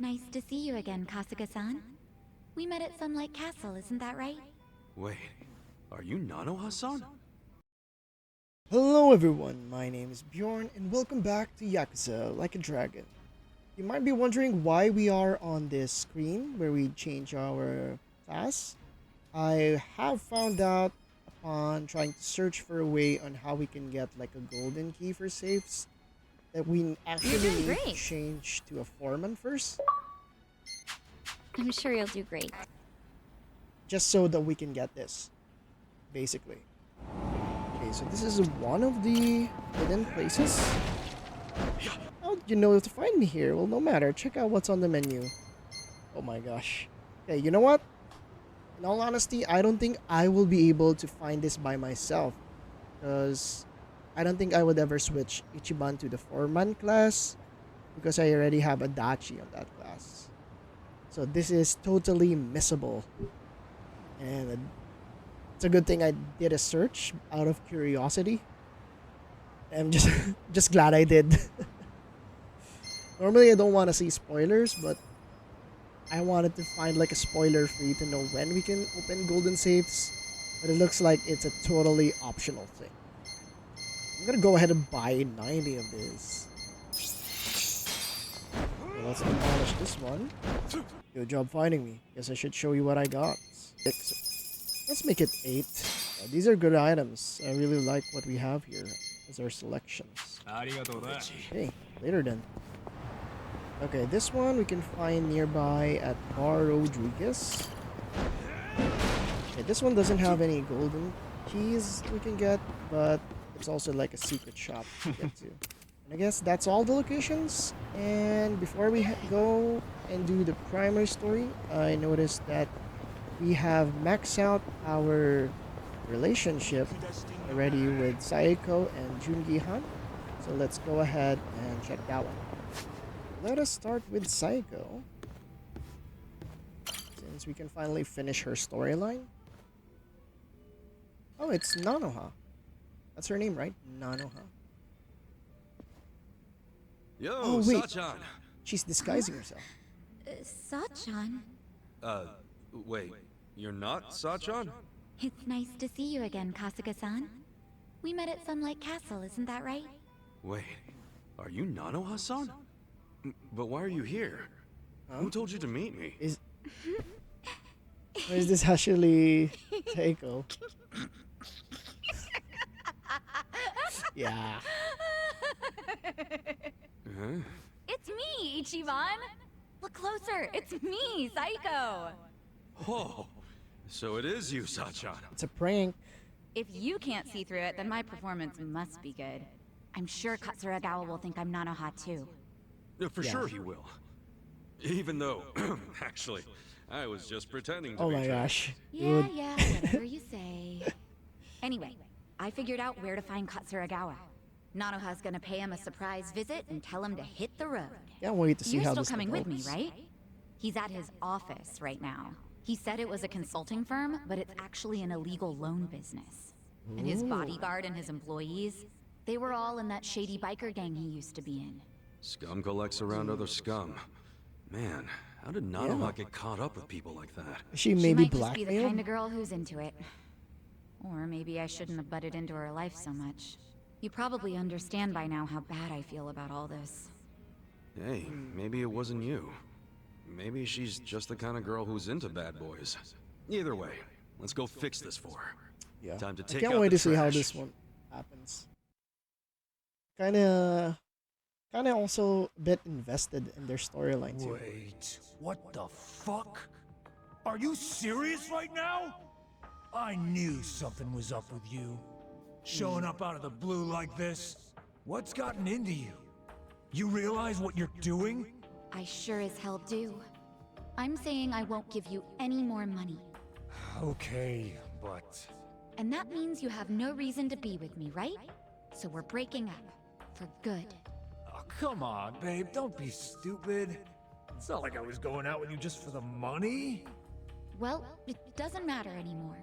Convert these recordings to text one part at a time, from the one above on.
nice to see you again, Kasuga-san. We met at Sunlight Castle, isn't that right? Wait, are you Nanoha-san? Hello everyone, my name is Biorrne and welcome back to Yakuza Like a Dragon. You might be wondering why we are on this screen where we change our class. I have found out upon trying to search for a way on how we can get like a golden key for safes that we actually need to change to a Foreman first. I'm sure you'll do great. Just so that we can get this, basically. Okay, so this is one of the hidden places. How did you know to find me here? Well, no matter. Check out what's on the menu. Oh my gosh. Okay, you know what? In all honesty, I don't think I will be able to find this by myself. Because I don't think I would ever switch Ichiban to the Foreman class. Because I already have a Dachi on that class. So this is totally missable. And it's a good thing I did a search out of curiosity. I'm just glad I did. Normally I don't want to see spoilers, but I wanted to find like a spoiler free to know when we can open golden safes. But it looks like it's a totally optional thing. I'm gonna go ahead and buy 90 of this. Okay, let's demolish this one. Good job finding me. Guess I should show you what I got. 6. Let's make it 8. These are good items. I really like what we have here as our selections. Okay, later then. Okay, this one we can find nearby at Bar Rodriguez. Okay, this one doesn't have any golden keys we can get, but it's also like a secret shop to get to. And I guess that's all the locations. And before we go and do the primary story, I noticed that we have maxed out our relationship already with Saeko and Joon Gi. So let's go ahead and check that one. Let us start with Saeko, since we can finally finish her storyline. Oh, it's Nanoha. That's her name, right? Nanoha. Yo, Oh, wait. Sachan! She's disguising herself. Sachan? Wait, you're not Sachan? It's nice to see you again, Kasuga-san. We met at Sunlight Castle, isn't that right? Wait, are you Nanoha-san? But why are you here? Huh? Who told you to meet me? Or is this actually Saeko? Yeah. Huh? It's me, Ichiban! Look closer, it's me, Saeko! Oh, so it is you, Sachan. It's a prank. If you can't see through it, then my performance must be good. I'm sure Katsuragawa will think I'm Nanoha too. For sure he will. Even though, actually, I was just pretending to Oh be my Jack. gosh. Yeah, whatever you say. Anyway, I figured out where to find Katsuragawa. Nanoha's gonna pay him a surprise visit and tell him to hit the road. Can't wait to see You're how still this coming with me, develops. right? He's at his office right now. He said it was a consulting firm, but it's actually an illegal loan business. And his Ooh. bodyguard and his employees, they were all in that shady biker gang he used to be in. Scum collects around other scum. Man, how did Nanoha get caught up with people like that? She She may be might just be the blackmailed. kind of girl who's into it. Or maybe I shouldn't have butted into her life so much. You probably understand by now how bad I feel about all this. Hey, maybe it wasn't you. Maybe she's just the kind of girl who's into bad boys. Either way, let's go fix this for her. Yeah. Time to I take can't out wait the to see how trash. this one happens. Kinda also a bit invested in their storyline too. Wait, what the fuck? Are you serious right now? I knew something was up with you. Showing up out of the blue like this. What's gotten into you? You realize what you're doing? I sure as hell do. I'm saying I won't give you any more money. Okay, but... And that means you have no reason to be with me, right? So we're breaking up. For good. Oh, come on, babe, don't be stupid. It's not like I was going out with you just for the money. Well, it doesn't matter anymore.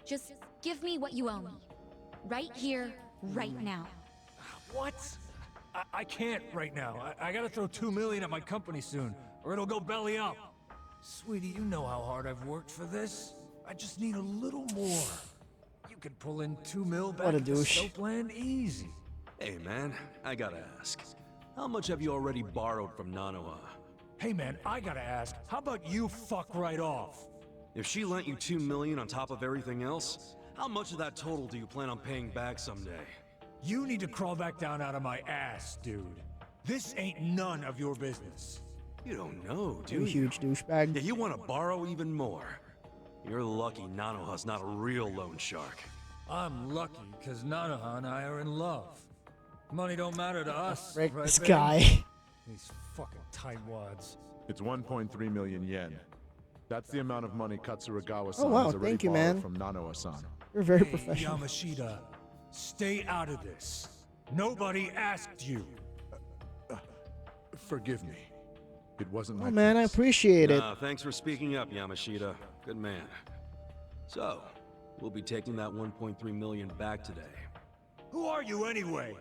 Just give me what you owe me. Right here, right now. What? I can't right now. I gotta throw $2 million at my company soon. or it'll go belly up. Sweetie, you know how hard I've worked for this. I just need a little more. You could pull in 2 mil back What a at the douche. Soapland easy. Hey man, I gotta ask. How much have you already borrowed from Nanoha? Hey man, I gotta ask, how about you fuck right off? If she lent you 2 million on top of everything else, how much of that total do you plan on paying back someday? You need to crawl back down out of my ass, dude. This ain't none of your business. You don't know, do You you? huge douchebag. Yeah, you want to borrow even more. You're lucky Nanoha's not a real loan shark. I'm lucky, because Nanoha and I are in love. Money don't matter to us, Frick, right, this babe? guy. These fucking tightwads. It's 1.3 million yen. That's the amount of money Katsuragawa-san Oh, wow, has already thank you, borrowed man. from Nanoha-san. You're very Hey, professional. Yamashita, stay out of this. Nobody asked you. Forgive me. It wasn't my Oh man, I place. appreciate it. Thanks for speaking up, Yamashita. Good man. So, we'll be taking that 1.3 million back today. Who are you anyway?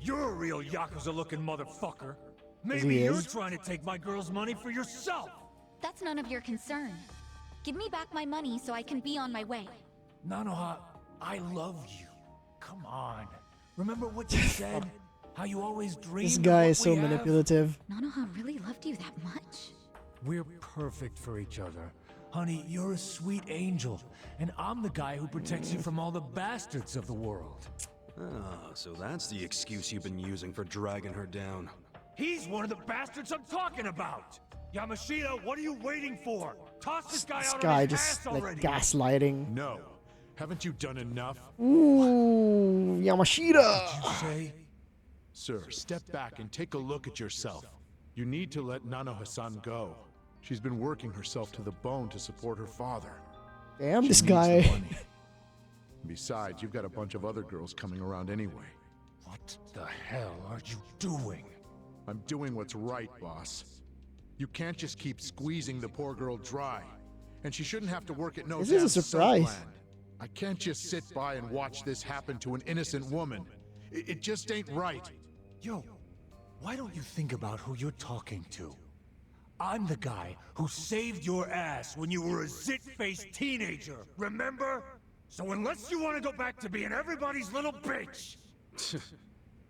You're a real Yakuza-looking motherfucker. he Maybe you're is. trying to take my girl's money for yourself. That's none of your concern. Give me back my money so I can be on my way. Nanoha, I love you. Come on. Remember what you said? How you always dreamed This of guy what is so we have? manipulative. Nanoha really loved you that much? We're perfect for each other. Honey, you're a sweet angel, and I'm the guy who protects you from all the bastards of the world. Ah, so that's the excuse you've been using for dragging her down. He's one of the bastards I'm talking about! Yamashita, what are you waiting for? Toss this guy This out guy of his just ass like already! gaslighting. No. Haven't you done enough? Ooh, Yamashita. You say? Sir, step back and take a look at yourself. You need to let Nanoha-san go. She's been working herself to the bone to support her father. Damn, She this needs the guy. money. Besides, you've got a bunch of other girls coming around anyway. What the hell are you doing? I'm doing what's right, boss. You can't just keep squeezing the poor girl dry. And she shouldn't have to work at no This is a damn surprise. Soapland. I can't just sit by and watch this happen to an innocent woman. It just ain't right. Yo, why don't you think about who you're talking to? I'm the guy who saved your ass when you were a zit-faced teenager, remember? So unless you want to go back to being everybody's little bitch,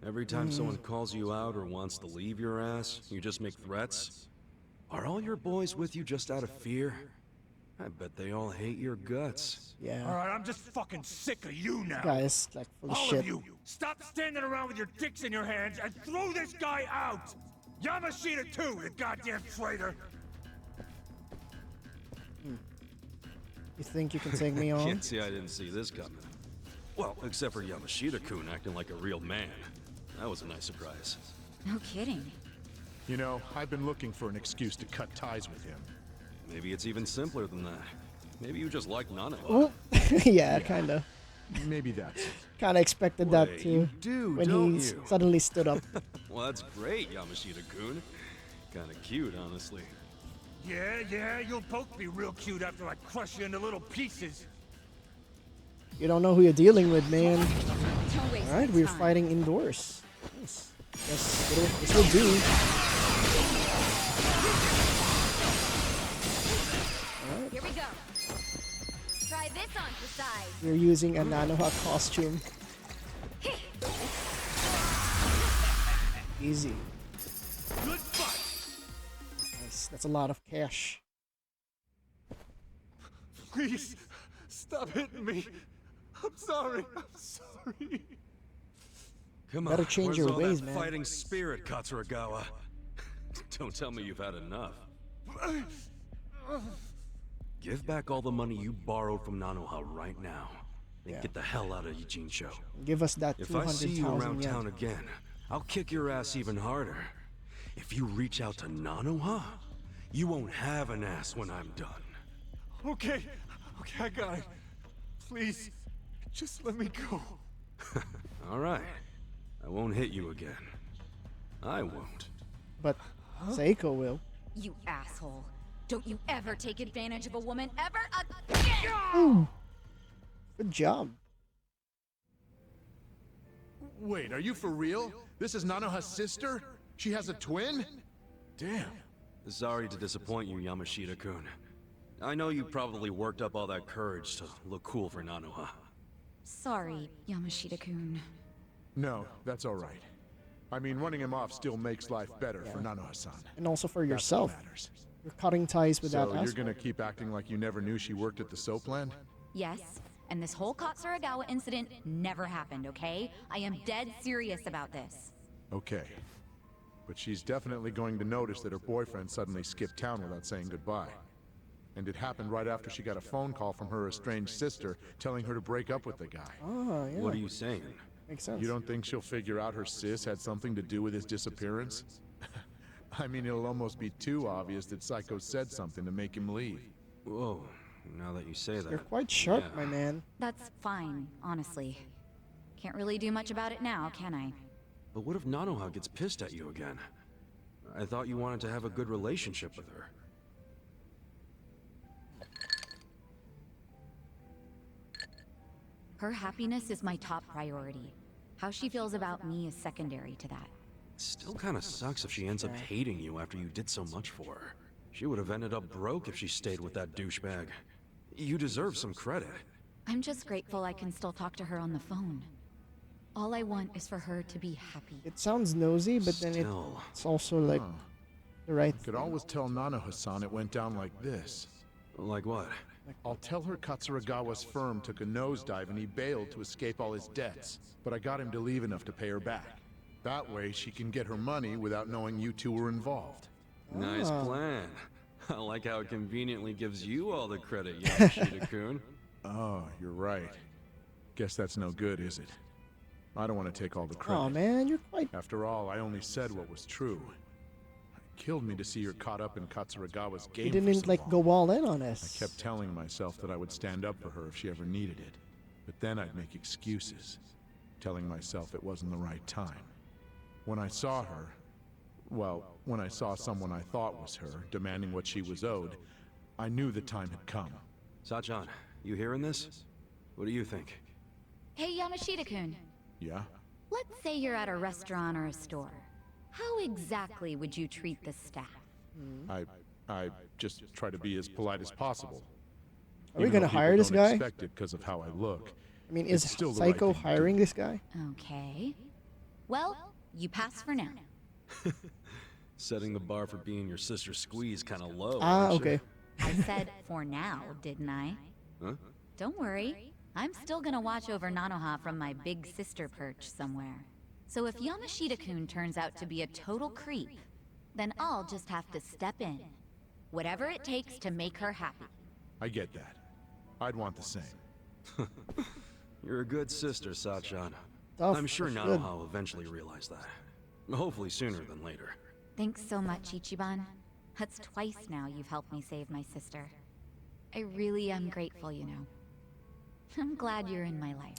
Every time someone calls you out or wants to leave your ass, you just make threats? Are all your boys with you just out of fear? I bet they all hate your guts. Yeah, alright, I'm just fucking sick of you now. guys, like full of All shit. of you, stop standing around with your dicks in your hands and throw this guy out! Yamashita too, the goddamn traitor! You think you can take me on? Can't say I didn't see this coming. Well, except for Yamashita-kun acting like a real man. That was a nice surprise. No kidding. You know, I've been looking for an excuse to cut ties with him. Maybe it's even simpler than that. Maybe you just like Nanoha. Oh, yeah, kinda. Maybe that's it. Kinda expected that Wait, too. you do, when don't he you? suddenly stood up. Well, that's great, Yamashita-kun. Kinda cute, honestly. Yeah, you'll both be real cute after I crush you into little pieces. You don't know who you're dealing with, man. Don't waste Alright, my we're time. fighting indoors. Nice. Yes, this will do. Here we go. Try this on for size. We're using a Nanoha costume. Easy. Good fight! Nice. That's a lot of cash. Please, stop hitting me. I'm sorry. Come on, Better change where's your all ways, that man. fighting spirit, Katsuragawa? Don't tell me you've had enough. Give back all the money you borrowed from Nanoha right now. And Yeah. get the hell out of Yujin-sho. Give us that If I see you 200,000 around yen. town again, I'll kick your ass even harder. If you reach out to Nanoha, you won't have an ass when I'm done. Okay, I got it. Please, just let me go. All right. I won't hit you again. I won't. But Saeko will. You asshole. Don't you ever take advantage of a woman ever again! Good job. Wait, are you for real? This is Nanoha's sister? She has a twin? Damn, Sorry to disappoint you, Yamashita-kun. I know you probably worked up all that courage to look cool for Nanoha. Sorry, Yamashita-kun. No, that's all right. I mean, running him off still makes life better for Nanoha-san. And also for That's what yourself. matters. You're cutting ties with that So you're asshole. gonna keep acting like you never knew she worked at the soap land? Yes, and this whole Katsuragawa incident never happened, okay? I am dead serious about this. Okay. But she's definitely going to notice that her boyfriend suddenly skipped town without saying goodbye. And it happened right after she got a phone call from her estranged sister telling her to break up with the guy. Ah, yeah. What are you saying? Makes sense. You don't think she'll figure out her sis had something to do with his disappearance? I mean, it'll almost be too obvious that Saeko said something to make him leave. Whoa, now that you say that. You're quite sharp, yeah. my man. That's fine, honestly. Can't really do much about it now, can I? But what if Nanoha gets pissed at you again? I thought you wanted to have a good relationship with her. Her happiness is my top priority. How she feels about me is secondary to that. It still kind of sucks if she ends up hating you after you did so much for her. She would have ended up broke if she stayed with that douchebag. You deserve some credit. I'm just grateful I can still talk to her on the phone. All I want is for her to be happy. It sounds nosy, but then Still. it's also like the right I could always tell Nanoha-san it went down like this. Like what? I'll tell her Katsuragawa's firm took a nosedive and he bailed to escape all his debts, but I got him to leave enough to pay her back. That way she can get her money without knowing you two were involved. Nice Ah. plan. I like how it conveniently gives you all the credit, Yamashita-kun. Oh, you're right. Guess that's no good, is it? I don't want to take all the credit. Oh man, you're quite. After all, I only said what was true. It killed me to see her caught up in Katsuragawa's game You for didn't so like long. go all in on I us. kept telling myself that I would stand up for her if she ever needed it. But then I'd make excuses, telling myself it wasn't the right time. When I saw her, well, when I saw someone I thought was her, demanding what she was owed, I knew the time had come. Sachan, you hearing this? What do you think? Hey, Yamashita-kun. Yeah? Let's say you're at a restaurant or a store. How exactly would you treat the staff? I just try to be as polite as possible. Are we Even gonna though people hire this don't guy? expect it because of how I look. I mean, It's is still the right Saeko thing to do. hiring this guy? Okay. Well, you pass for now. Setting the bar for being your sister's squeeze kind of low. Ah, aren't you? okay. I said for now, didn't I? Huh? Don't worry. I'm still gonna watch over Nanoha from my big sister perch somewhere. So if Yamashita-kun turns out to be a total creep, then I'll just have to step in. Whatever it takes to make her happy. I get that. I'd want the same. You're a good sister, Sachan. Tough, I'm sure but good. Nanoha will eventually realize that. Hopefully sooner than later. Thanks so much, Ichiban. That's twice now you've helped me save my sister. I really am grateful, you know. I'm glad you're in my life.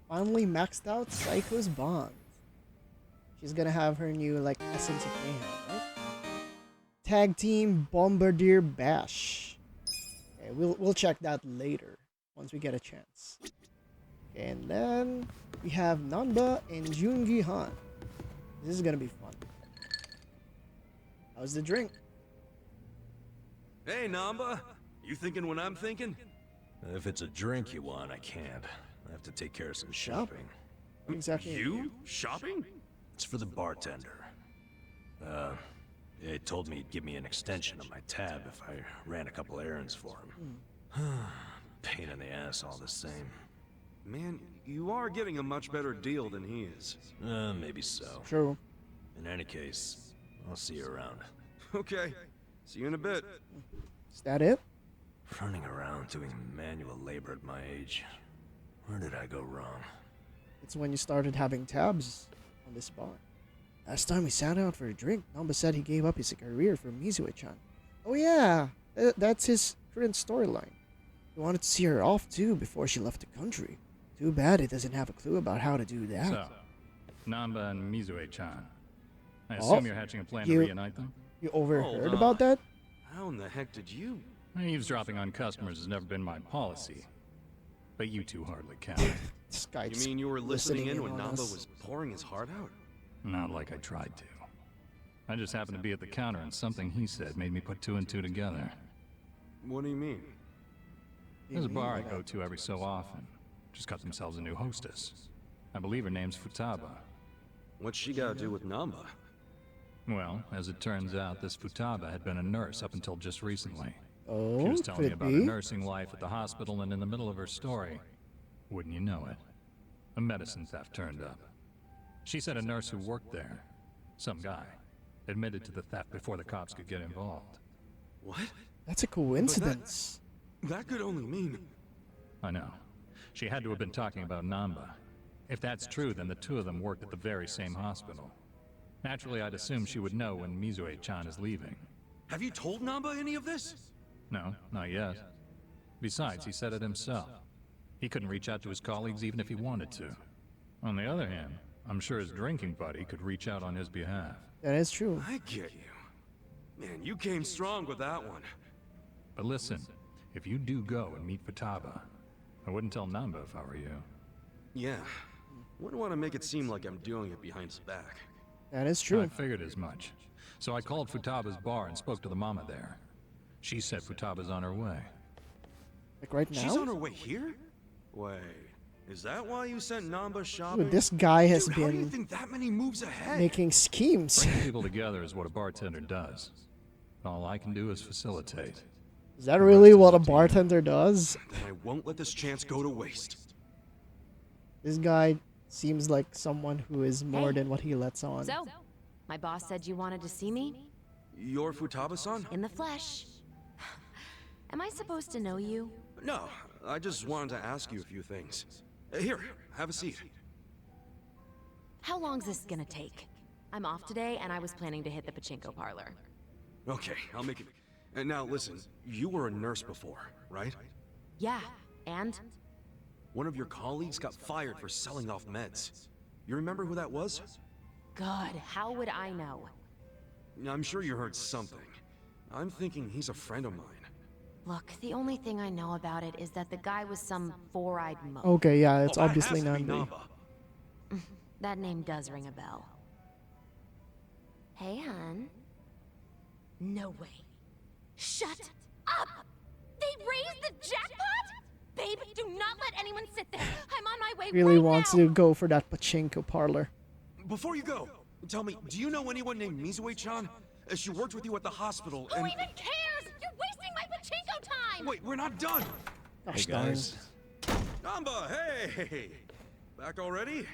Finally maxed out Saiko's bond. She's gonna have her new like essence of mayhem, right? Tag team Bombardier Bash. Okay, we'll check that later once we get a chance. Okay, and then we have Nanba and Joon Gi. This is gonna be fun. How's the drink? Hey, Namba! You thinking what I'm thinking? If it's a drink you want, I can't. I have to take care of some Shop? shopping. What exactly? You? Shopping? It's for the bartender. He told me he'd give me an extension on my tab if I ran a couple errands for him. Pain in the ass all the same. Man, you are getting a much better deal than he is. Maybe so. True. In any case, I'll see you around. Okay. See you in a bit. Is that it? Running around doing manual labor at my age. Where did I go wrong? It's when you started having tabs on this bar. Last time we sat out for a drink, Namba said he gave up his career for Mizue-chan. Oh yeah, that's his current storyline. He wanted to see her off too before she left the country. Too bad he doesn't have a clue about how to do that. So, Nanba and Mizue-chan. I Oh, assume you're hatching a plan you- to reunite them? You overheard Hold about on. that? How in the heck did you? Eavesdropping on customers has never been my policy. But you two hardly count. This guy You just mean you were listening in when on Namba us. was pouring his heart out? Not like I tried to. I just happened to be at the counter and something he said made me put two and two together. What do you mean? There's a bar I go to every so often. Just got themselves a new hostess. I believe her name's Futaba. What's she got to do with Nanba? Well, as it turns out, this Futaba had been a nurse up until just recently. Oh, She was telling me could about be. her nursing life at the hospital, and in the middle of her story, wouldn't you know it, a medicine theft turned up. She said a nurse who worked there, some guy, admitted to the theft before the cops could get involved. What? That's a coincidence. That could only mean... I know. She had to have been talking about Nanba. If that's true, then the two of them worked at the very same hospital. Naturally, I'd assume she would know when Mizue-chan is leaving. Have you told Nanba any of this? No, not yet. Besides, he said it himself. He couldn't reach out to his colleagues even if he wanted to. On the other hand, I'm sure his drinking buddy could reach out on his behalf. That is true. I get you. Man, you came strong with that one. But listen, if you do go and meet Futaba, I wouldn't tell Nanba if I were you. Yeah. Wouldn't want to make it seem like I'm doing it behind his back. That is true. I figured as much. So I called Futaba's bar and spoke to the mama there. She said Futaba's on her way. Like right now? She's on her way here? Wait, is that why you sent Nanba shopping? Dude, this guy has Dude, how do you been think that many moves ahead? making schemes. Bringing people together is what a bartender does. All I can do is facilitate. Is that really what a bartender does? Then I won't let this chance go to waste. This guy seems like someone who is more Hey. than what he lets on. So, my boss said you wanted to see me? You're Futaba-san? In the flesh. Am I supposed to know you? No, I just wanted to ask you a few things. Here, have a seat. How long's this gonna take? I'm off today, and I was planning to hit the pachinko parlor. Okay, I'll make it. And now listen, you were a nurse before, right? Yeah, and? One of your colleagues got fired for selling off meds. You remember who that was? God, how would I know? I'm sure you heard something. I'm thinking he's a friend of mine. Look, the only thing I know about it is that the guy was some four-eyed mope. Okay, yeah, it's Oh, that obviously has to be Nanba. Nanba. That name does ring a bell. Hey, hon. No way. Shut up! They raised the jackpot? Babe, do not let anyone sit there. I'm on my way Really right wants now. to go for that pachinko parlor. Before you go, tell me, do you know anyone named Mizue-chan? She worked with you at the hospital Who and... even cares? You're wasting my pachinko time! Wait, we're not done! Gosh darn. Nanba, hey! Back already?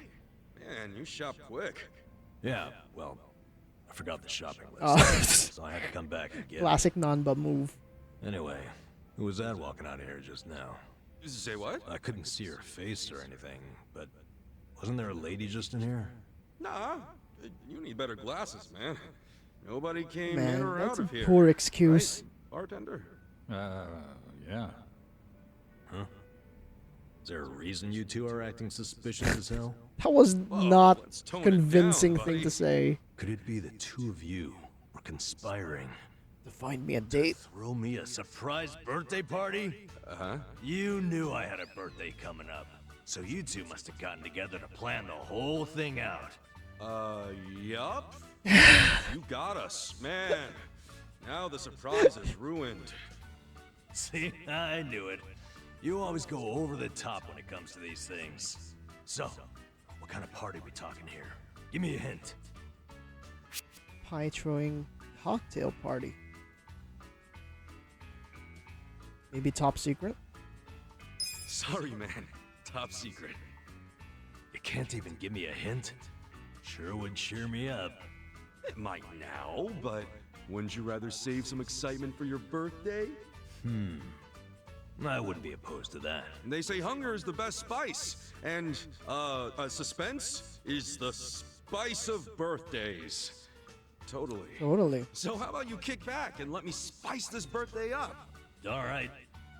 Man, you shop quick. Yeah, well, I forgot the shopping list, Oh. so I had to come back and get it. Classic Nanba move. Anyway, who was that walking out of here just now? Say what? I couldn't see her face or anything, but wasn't there a lady just in here? Nah, you need better glasses, man. Nobody came Man, in or that's out a of here. poor excuse. Right? Bartender? Yeah. Huh? Is there a reason you two are acting suspicious as hell? That was Whoa, not let's tone it convincing down, thing buddy. to say. Could it be the two of you were conspiring To find me a date. throw me a surprise birthday party? Uh-huh. You knew I had a birthday coming up, so you two must have gotten together to plan the whole thing out. Yup. You got us, man. Now the surprise is ruined. See, I knew it. You always go over the top when it comes to these things. So, what kind of party we talking here? Give me a hint. Pie throwing cocktail party. Maybe top secret? Sorry, man. Top secret. You can't even give me a hint? Sure would cheer me up. It might now, but wouldn't you rather save some excitement for your birthday? I wouldn't be opposed to that. They say hunger is the best spice, and suspense is the spice of birthdays. Totally. Totally. So how about you kick back and let me spice this birthday up? All right,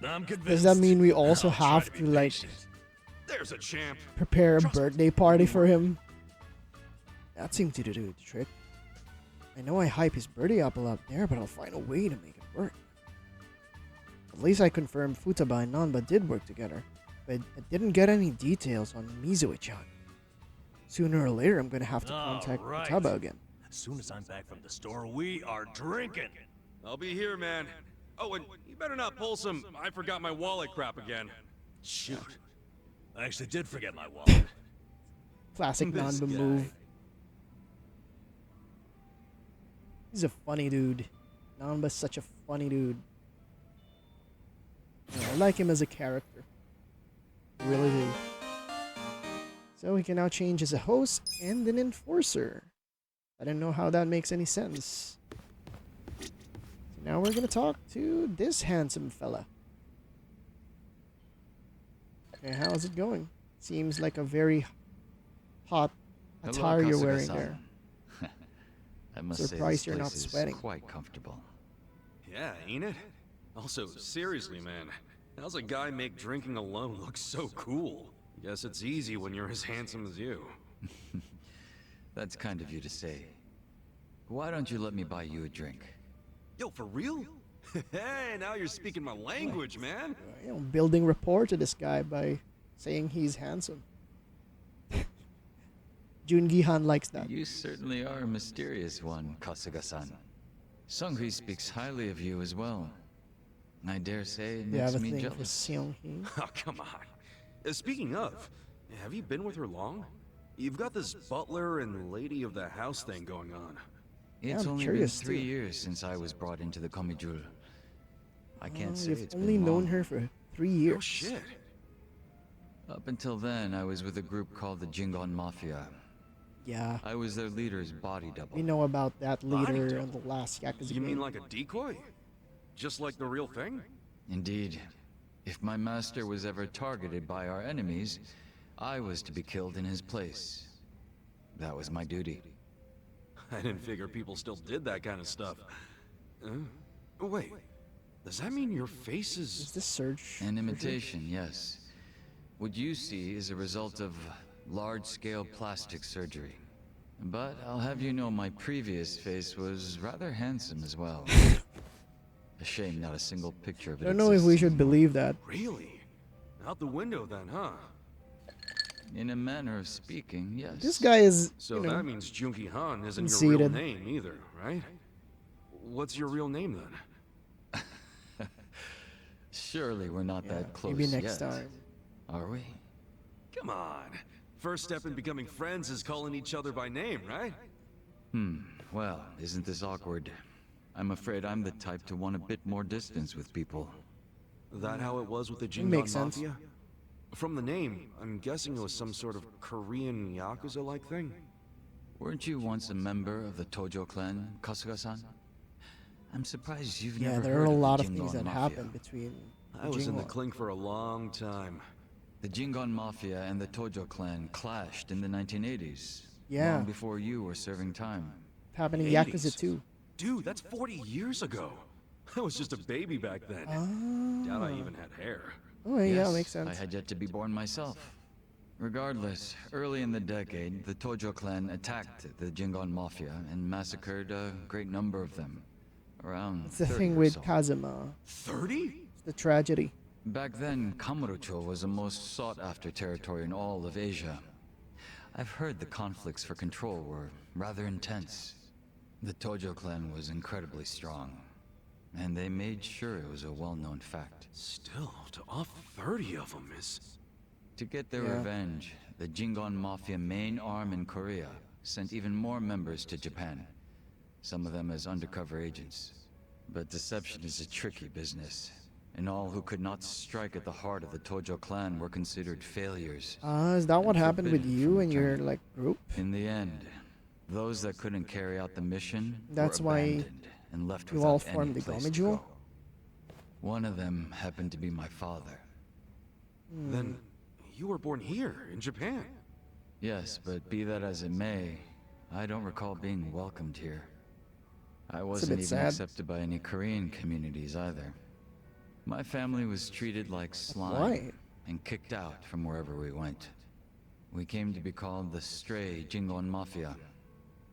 I'm convinced. Does that mean we also I'll try have be to, like, patient. There's a champ. prepare a Trust me. birthday party for him? That seemed to do the trick. I know I hype his birthday up a lot there, but I'll find a way to make it work. At least I confirmed Futaba and Nanba did work together, but I didn't get any details on Mizue-chan. Sooner or later, I'm gonna have to All contact right. Futaba again. As soon as I'm back from the store, we are drinking. I'll be here, man. Oh, and you better not pull some I forgot my wallet crap again. Shoot. I actually did forget my wallet. Classic This Nanba guy. move. He's a funny dude. Nanba's such a funny dude. Yeah, I like him as a character. I really do. So he can now change as a host and an enforcer. I don't know how that makes any sense. So now we're gonna talk to this handsome fella. Okay, how is it going? Seems like a very hot attire you're wearing there. I must Surprised say you're this not place is sweating. quite comfortable. Yeah, ain't it? Also, seriously, man. How's a guy make drinking alone look so cool? Guess it's easy when you're as handsome as you. That's kind of you to say. Why don't you let me buy you a drink? Yo, for real? Hey, now you're speaking my language, man. You know, building rapport to this guy by saying he's handsome. Joon Gi-han likes that. You certainly are a mysterious one, Kasuga-san. Seungri speaks highly of you as well. I dare say it You have makes a me thing for jealous. Seong-hee. Oh, come on. Speaking of, have you been with her long? You've got this butler and lady of the house thing going on. It's I'm only curious, been 3 too. years since I was brought into the Komijul. I can't say You've it's only been known long. her for 3 years. Oh, shit. Up until then, I was with a group called the Jingon Mafia. Yeah, I was their leader's body double. we know about that Body leader double? in the last Yakuza You mean game. like a decoy? Just like the real thing? Indeed. If my master was ever targeted by our enemies, I was to be killed in his place. That was my duty. I didn't figure people still did that kind of stuff. Wait, does that mean your face Is is... this Surge? An imitation, yes. What you see is a result of large-scale plastic surgery. But I'll have you know my previous face was rather handsome as well. A shame not a single picture of it I don't know if we exists should anymore. believe that. Really? Out the window then, huh? In a manner of speaking, yes. This guy is, So you know, that means Junki Han isn't your real conceited. name either, right? What's your real name then? Surely we're not yeah, that close maybe next yet, time. are we? Come on. First step in becoming friends is calling each other by name, right? Well, isn't this awkward? I'm afraid I'm the type to want a bit more distance with people. That how it was with the Jingon makes sense. Mafia? From the name, I'm guessing it was some sort of Korean Yakuza-like thing? Weren't you once a member of the Tojo clan, Kasuga-san? I'm surprised you've Yeah, never there heard are a of the lot of Jingon things that Mafia. happen between I was in the Jingon. clink for a long time. The Jingon Mafia and the Tojo clan clashed in the 1980s. Yeah. Long before you were serving time. It happened in 80s. Yakuza 2. Dude, that's 40 years ago. I was just a baby back then. Doubt I even had hair. Oh, yeah, Yes, makes sense. I had yet to be born myself. Regardless, early in the decade, the Tojo clan attacked the Jingon Mafia and massacred a great number of them. Around It's the 30 thing or with so. Kazuma. 30? It's the tragedy. Back then, Kamurocho was the most sought-after territory in all of Asia. I've heard the conflicts for control were rather intense. The Tojo clan was incredibly strong, and they made sure it was a well-known fact. Still, to off 30 of them is... To get their Yeah. revenge, the Jingon Mafia main arm in Korea sent even more members to Japan, some of them as undercover agents. But deception is a tricky business, and all who could not strike at the heart of the Tojo clan were considered failures. Is that what And happened with forbidden you from and your return. like group? In the end, those that couldn't carry out the mission That's were why abandoned and left you without all any formed the place to Gomijul? go. One of them happened to be my father. Then you were born here, in Japan. Yes, but be that as it may, I don't recall being welcomed here. I wasn't bit even sad. accepted by any Korean communities either. My family was treated like slime Why? and kicked out from wherever we went. We came to be called the Stray Jingon Mafia,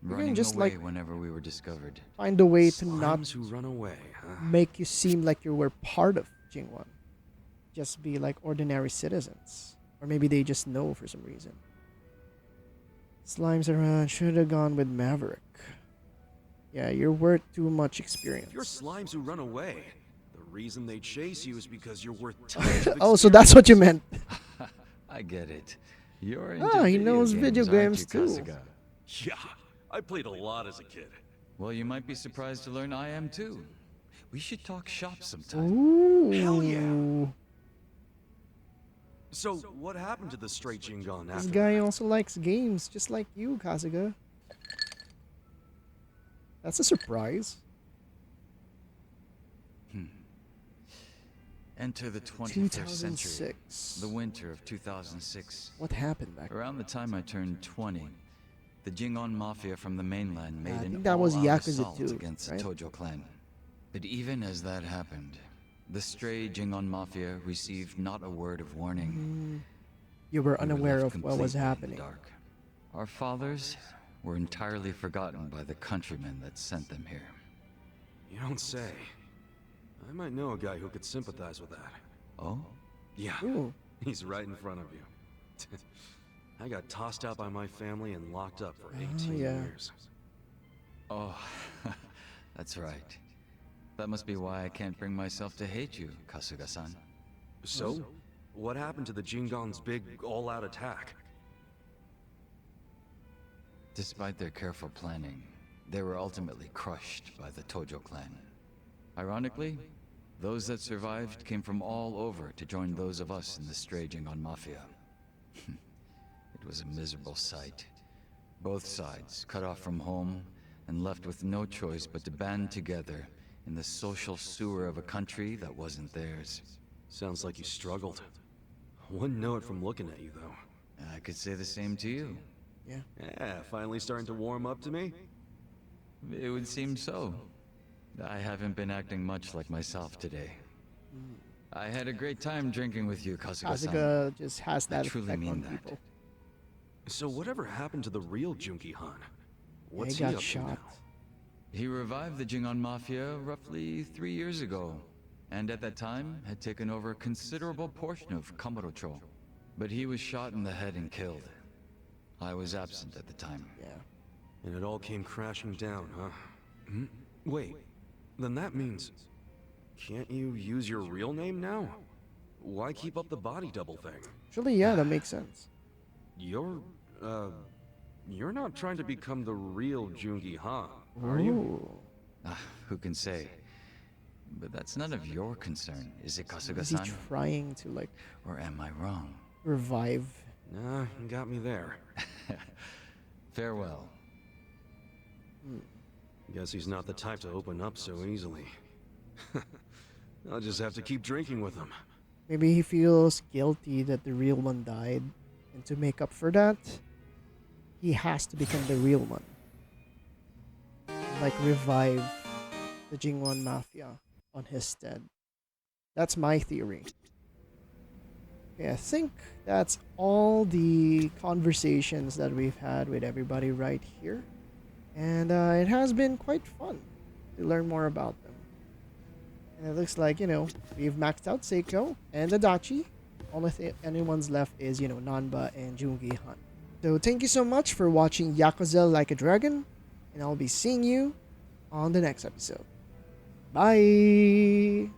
running just, away like- whenever we were discovered. Find a way to not Slimes who run away, huh? make you seem like you were part of Jingwon. Just be like ordinary citizens. Or maybe they just know for some reason. Slimes around. Should have gone with Maverick. Yeah, you're worth too much If you're experience. slimes who run away, the reason they chase you is because you're worth tons of Oh, so that's what you meant. I get it. You're into Ah, he video knows games, video aren't games you, too. Kasuga? Yeah, I played a lot as a kid. Well, you might be surprised to learn I am too. We should talk shop sometime. Ooh. Hell yeah. So, what happened to the stray Jingon This after guy that? also likes games, just like you, Kasuga. That's a surprise. Enter the 21st century. 2006. The winter of 2006. What happened back then? Around the time I turned 20, the Jingon Mafia from the mainland made I an think that was all-out Yakuza assault 2, against right? the Tojo clan. But even as that happened, the stray Jingon Mafia received not a word of warning. You were We were unaware left of what was completely in the happening. dark. Our fathers were entirely forgotten by the countrymen that sent them here. You don't say. I might know a guy who could sympathize with that. Oh? Yeah, Ooh. he's right in front of you. I got tossed out by my family and locked up for 18 yeah. years. Oh, that's right. That must be why I can't bring myself to hate you, Kasuga-san. So, what happened to the Jingon's big all-out attack? Despite their careful planning, they were ultimately crushed by the Tojo clan. Ironically, those that survived came from all over to join those of us in the stray Jingon Mafia. It was a miserable sight. Both sides cut off from home and left with no choice but to band together in the social sewer of a country that wasn't theirs. Sounds like you struggled. Wouldn't know it from looking at you, though. I could say the same to you. Yeah, finally starting to warm up to me? It would seem so. I haven't been acting much like myself today. I had a great time drinking with you, Kasuga-san. Kasuga just has I that truly effect mean on that. people. So whatever happened to the real Jungi-han? What's he he got up to shot. now? He revived the Jingon Mafia roughly 3 years ago, and at that time had taken over a considerable portion of Kamurocho. But he was shot in the head and killed. I was absent at the time. Yeah. And it all came crashing down, huh? Hmm? Wait, then that means... Can't you use your real name now? Why keep up the body double thing? Actually, yeah, that makes sense. You're not trying to become the real Jungi-han, are you? Ooh. Who can say? But that's none of your concern, is it, Is he Kasuga-san? trying to, like, Or am I wrong? revive? Nah, you got me there. Farewell. Guess he's not the type to open up so easily. I'll just have to keep drinking with him. Maybe he feels guilty that the real one died. And to make up for that, he has to become the real one. Like, revive the Jingon Mafia on his stead. That's my theory. Okay, I think that's all the conversations that we've had with everybody right here. And it has been quite fun to learn more about them. And it looks like, we've maxed out Saeko and Adachi. Only thing anyone's left is, Nanba and Joon Gi. So thank you so much for watching Yakuza Like a Dragon. And I'll be seeing you on the next episode. Bye!